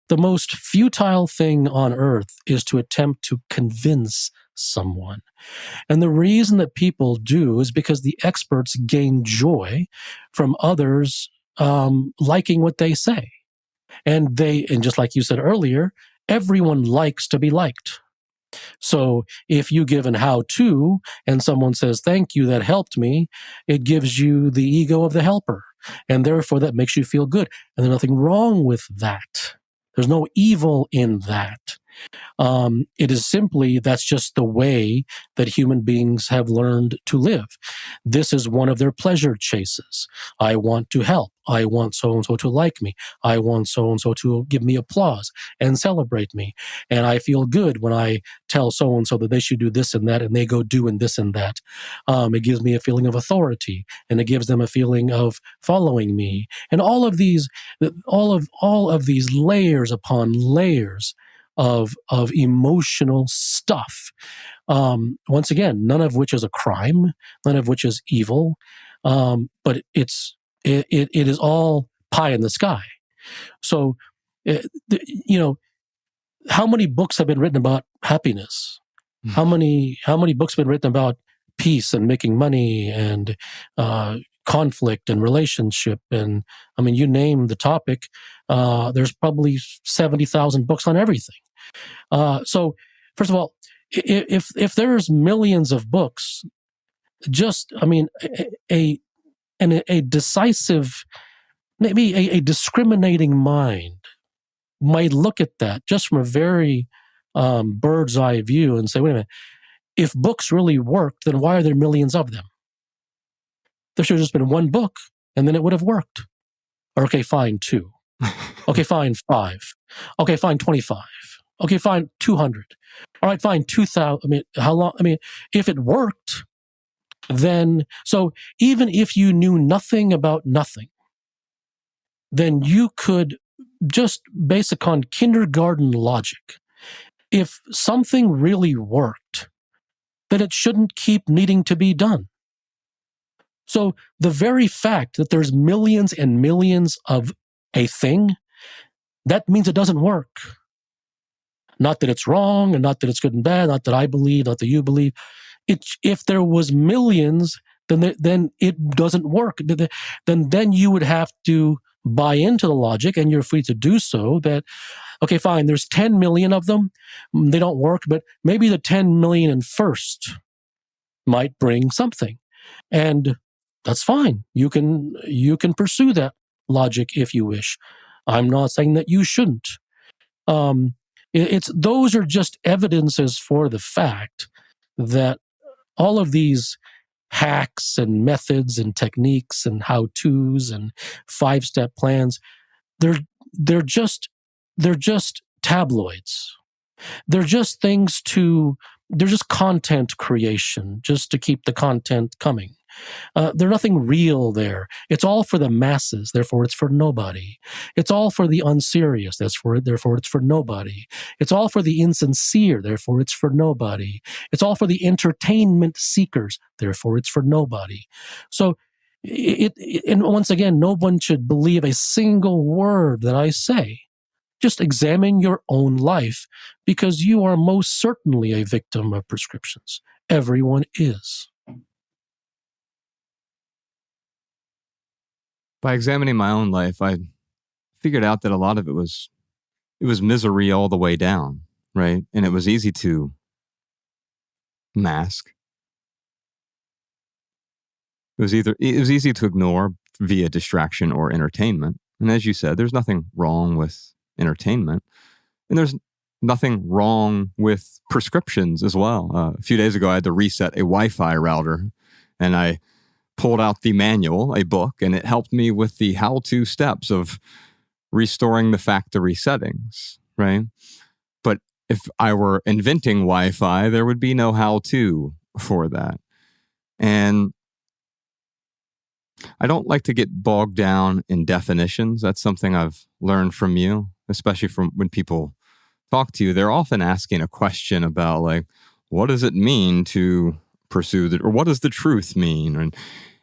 the most futile thing on earth is to attempt to convince someone. And the reason that people do is because the experts gain joy from others liking what they say. And just like you said earlier, everyone likes to be liked. So if you give an how-to and someone says, thank you, that helped me, it gives you the ego of the helper. And therefore that makes you feel good. And there's nothing wrong with that. There's no evil in that. It is simply, that's just the way that human beings have learned to live. This is one of their pleasure chases. I want to help. I want so-and-so to like me. I want so-and-so to give me applause and celebrate me. And I feel good when I tell so-and-so that they should do this and that, and they go doing this and that. It gives me a feeling of authority, and it gives them a feeling of following me. And all of these layers upon layers of emotional stuff. Once again, none of which is a crime, none of which is evil, but it is all pie in the sky. So, how many books have been written about happiness? How many books have been written about peace and making money and conflict and relationship? And I mean, you name the topic, there's probably 70,000 books on everything. So first of all, if there's millions of books, a decisive, maybe a discriminating mind might look at that just from a very bird's eye view and say, wait a minute, if books really worked, then why are there millions of them? There should have just been one book, and then it would have worked. Or, okay, fine, 2. Okay, fine, 5. Okay, fine, 25. Okay, fine, 200. All right, fine, 2,000. I mean, how long? I mean, if it worked, then, so even if you knew nothing about nothing, then you could just base upon kindergarten logic. If something really worked, then it shouldn't keep needing to be done. So the very fact that there's millions and millions of a thing, that means it doesn't work. Not that it's wrong, and not that it's good and bad, not that I believe, not that you believe. If there was millions, then it doesn't work. Then you would have to buy into the logic, and you're free to do so, that, okay, fine, there's 10 million of them. They don't work, but maybe the 10 million in first might bring something. And that's fine. You can pursue that logic if you wish. I'm not saying that you shouldn't. Those are just evidences for the fact that all of these hacks and methods and techniques and how-tos and 5-step plans, they're just tabloids. They're just they're just content creation, just to keep the content coming. There's nothing real there. It's all for the masses, therefore it's for nobody. It's all for the unserious, therefore it's for nobody. It's all for the insincere, therefore it's for nobody. It's all for the entertainment seekers, therefore it's for nobody. So, and once again, no one should believe a single word that I say. Just examine your own life, because you are most certainly a victim of prescriptions. Everyone is. By examining my own life, I figured out that a lot of it was misery all the way down, right? And it was easy to mask. It was easy to ignore via distraction or entertainment. And as you said, there's nothing wrong with entertainment, and there's nothing wrong with prescriptions as well. A few days ago, I had to reset a Wi-Fi router, and I pulled out the manual, a book, and it helped me with the how-to steps of restoring the factory settings, right? But if I were inventing Wi-Fi, there would be no how-to for that. And I don't like to get bogged down in definitions. That's something I've learned from you, especially from when people talk to you. They're often asking a question about, like, what does it mean to pursue or what does the truth mean?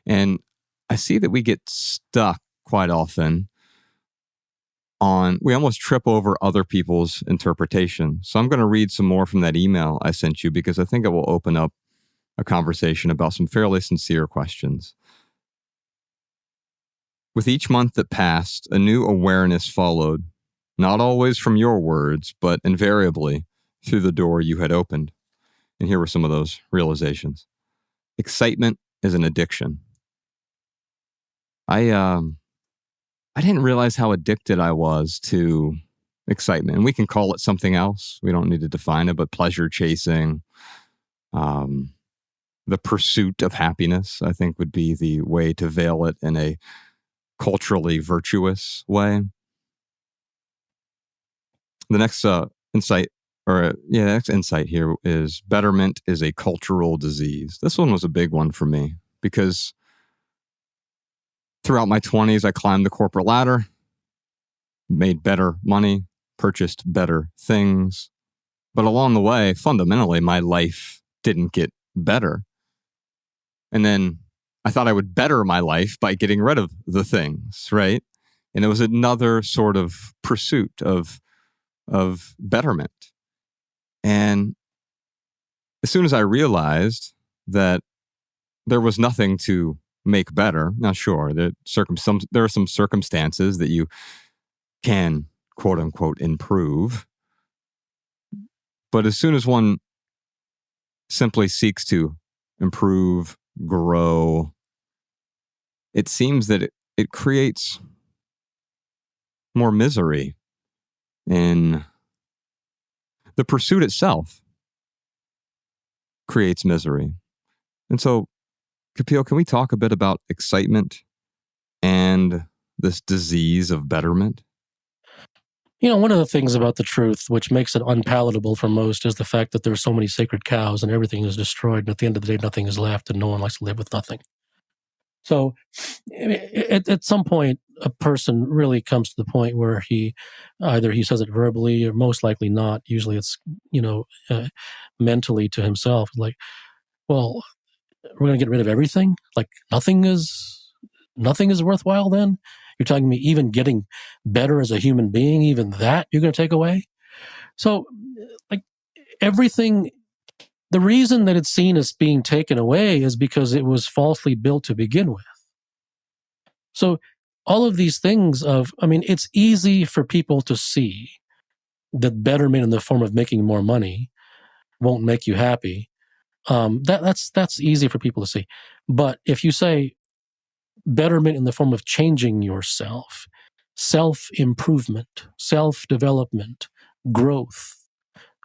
And I see that we get stuck quite often we almost trip over other people's interpretation. So I'm going to read some more from that email I sent you because I think it will open up a conversation about some fairly sincere questions. With each month that passed, a new awareness followed, not always from your words, but invariably through the door you had opened. And here were some of those realizations. Excitement is an addiction. I didn't realize how addicted I was to excitement. And we can call it something else. We don't need to define it, but pleasure chasing, the pursuit of happiness, I think would be the way to veil it in a culturally virtuous way. The next insight here is betterment is a cultural disease. This one was a big one for me because throughout my 20s, I climbed the corporate ladder, made better money, purchased better things. But along the way, fundamentally, my life didn't get better. And then I thought I would better my life by getting rid of the things, right? And it was another sort of pursuit of betterment. And as soon as I realized that there was nothing to make better, now sure, there are some circumstances that you can, quote unquote, improve. But as soon as one simply seeks to improve, grow, it seems that it creates more misery in the pursuit itself. Creates misery. And so, Kapil, can we talk a bit about excitement and this disease of betterment? One of the things about the truth, which makes it unpalatable for most, is the fact that there's so many sacred cows and everything is destroyed. And at the end of the day, nothing is left and no one likes to live with nothing. So at some point, a person really comes to the point where he says it verbally or most likely not. Usually it's, mentally to himself, like, well, we're going to get rid of everything. Like nothing is worthwhile then? You're telling me even getting better as a human being, even that you're going to take away? So like everything, the reason that it's seen as being taken away is because it was falsely built to begin with. So all of these things it's easy for people to see that betterment in the form of making more money won't make you happy. That's easy for people to see. But if you say betterment in the form of changing yourself, self-improvement, self-development, growth,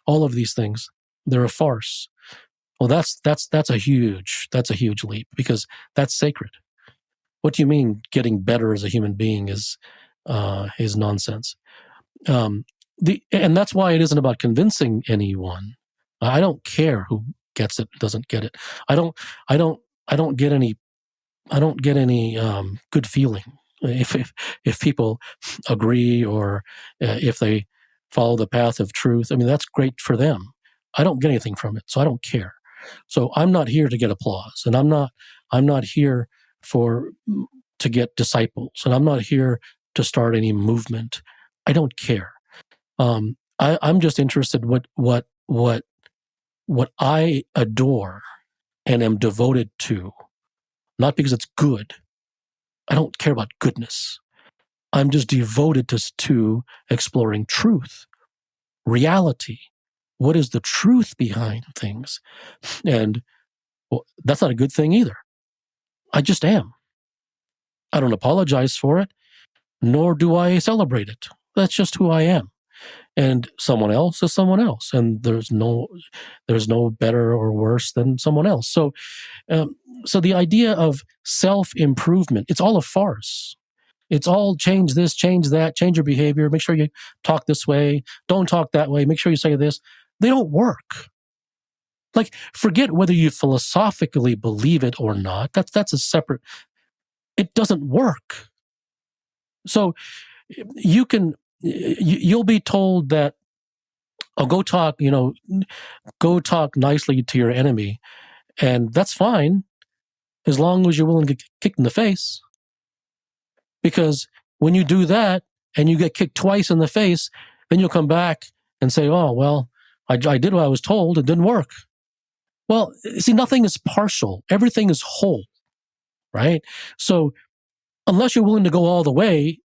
all of these things, they're a farce. Well, that's a huge leap because that's sacred. What do you mean getting better as a human being is nonsense? And that's why it isn't about convincing anyone. I don't care who gets it, doesn't get it. I don't get any good feeling if people agree or if they follow the path of truth. That's great for them. I don't get anything from it, so I don't care. So I'm not here to get applause, and I'm not here to get disciples, and I'm not here to start any movement. I don't care. I'm just interested what I adore and am devoted to, not because it's good. I don't care about goodness. I'm just devoted to exploring truth, reality. What is the truth behind things? And that's not a good thing either. I just am. I don't apologize for it, nor do I celebrate it. That's just who I am. And someone else is someone else, and there's no better or worse than someone else. So the idea of self-improvement, it's all a farce. It's all change this, change that, change your behavior, make sure you talk this way, don't talk that way, make sure you say this. They don't work. Like, forget whether you philosophically believe it or not. That's a separate, it doesn't work. So you'll be told that, go talk nicely to your enemy, and that's fine as long as you're willing to get kicked in the face. Because when you do that, and you get kicked twice in the face, then you'll come back and say, oh, well, I did what I was told. It didn't work. Well, see, nothing is partial. Everything is whole, right? So unless you're willing to go all the way,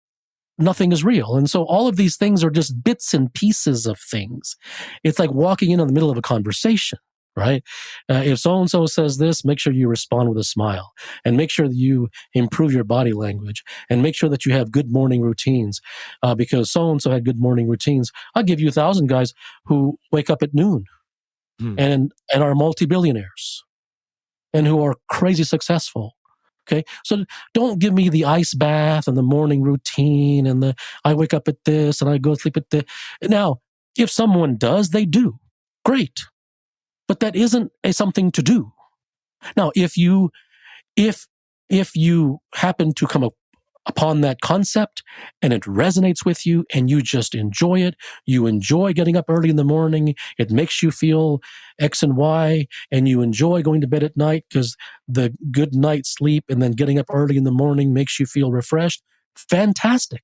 nothing is real. And so all of these things are just bits and pieces of things. It's like walking in the middle of a conversation, right? If so-and-so says this, make sure you respond with a smile, and make sure that you improve your body language, and make sure that you have good morning routines, because so-and-so had good morning routines. I'll give you 1,000 guys who wake up at noon and are multi-billionaires and who are crazy successful. Okay, so don't give me the ice bath and the morning routine and I wake up at this and I go to sleep at this. Now, if someone does, they do. Great. But that isn't something to do. Now, if you happen to come upon that concept and it resonates with you and you just enjoy it, you enjoy getting up early in the morning, it makes you feel X and Y, and you enjoy going to bed at night because the good night's sleep and then getting up early in the morning makes you feel refreshed, fantastic.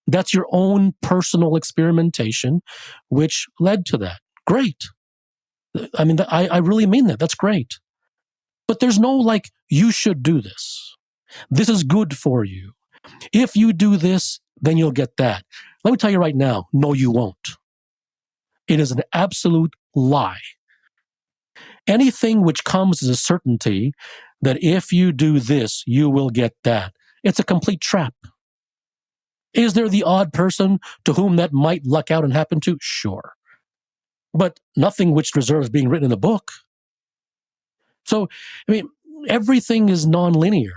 That's your own personal experimentation which led to that. Great. I mean, I really mean that. That's great. But there's no like, you should do this. This is good for you. If you do this, then you'll get that. Let me tell you right now, no, you won't. It is an absolute lie. Anything which comes as a certainty that if you do this, you will get that, it's a complete trap. Is there the odd person to whom that might luck out and happen to? Sure. But nothing which deserves being written in a book. So, I mean, everything is nonlinear.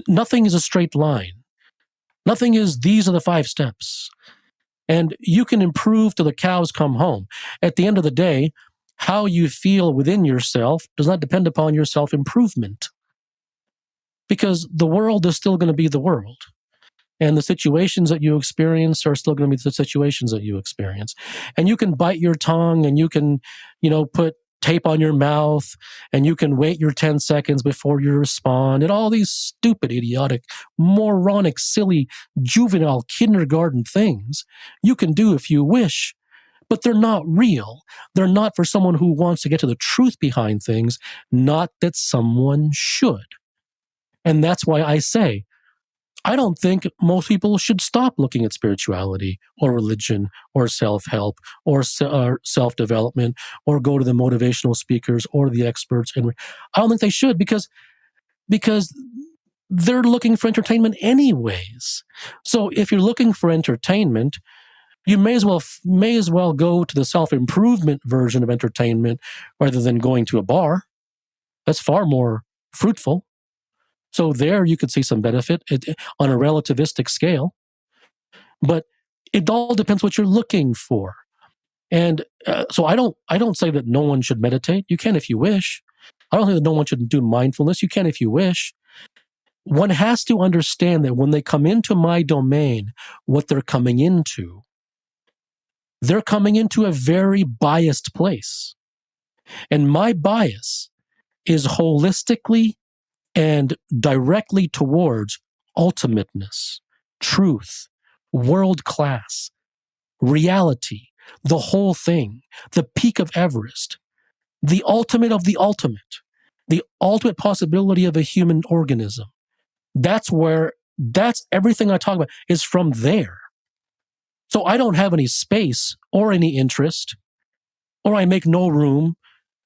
Nothing is a straight line. Nothing is, these are the 5 steps. And you can improve till the cows come home. At the end of the day, how you feel within yourself does not depend upon your self-improvement. Because the world is still going to be the world. And the situations that you experience are still going to be the situations that you experience. And you can bite your tongue and you can, put tape on your mouth and you can wait your 10 seconds before you respond and all these stupid, idiotic, moronic, silly, juvenile kindergarten things you can do if you wish, but they're not real. They're not for someone who wants to get to the truth behind things, not that someone should. And that's why I say, I don't think most people should stop looking at spirituality or religion or self-help or self-development or go to the motivational speakers or the experts. And I don't think they should because they're looking for entertainment anyways. So if you're looking for entertainment, you may as well go to the self-improvement version of entertainment rather than going to a bar. That's far more fruitful. So there you could see some benefit on a relativistic scale, but it all depends what you're looking for. And so I don't say that no one should meditate. You can if you wish. I don't think that no one should do mindfulness. You can if you wish. One has to understand that when they come into my domain, what they're coming into a very biased place. And my bias is holistically and directly towards ultimateness, truth, world class, reality, the whole thing, the peak of Everest, the ultimate of the ultimate possibility of a human organism. That's everything I talk about is from there. So I don't have any space or any interest, or I make no room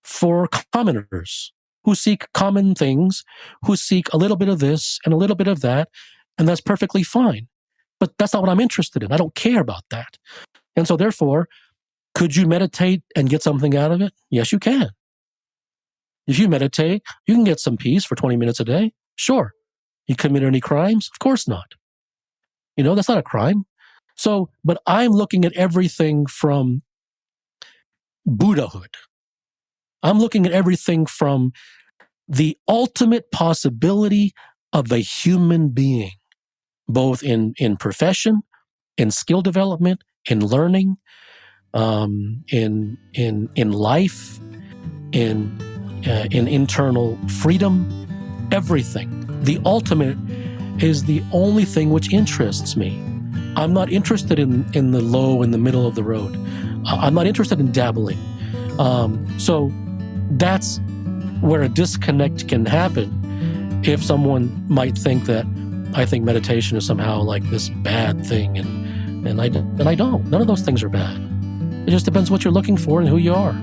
for commoners who seek common things, who seek a little bit of this and a little bit of that, and that's perfectly fine. But that's not what I'm interested in. I don't care about that. And so therefore, could you meditate and get something out of it? Yes, you can. If you meditate, you can get some peace for 20 minutes a day. Sure. You commit any crimes? Of course not. That's not a crime. So, but I'm looking at everything from Buddhahood. I'm looking at everything from the ultimate possibility of a human being, both in profession, in skill development, in learning, in life, in internal freedom, everything. The ultimate, is the only thing which interests me. I'm not interested in the low and the middle of the road. I'm not interested in dabbling. So that's where a disconnect can happen if someone might think that I think meditation is somehow like this bad thing, and I don't. None of those things are bad. It just depends what you're looking for and who you are.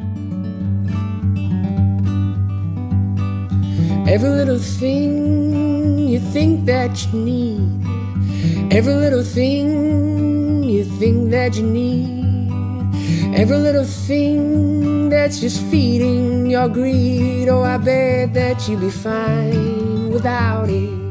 Every little thing you think that you need, every little thing you think that you need, every little thing that's just feeding your greed. Oh, I bet that you'd be fine without it.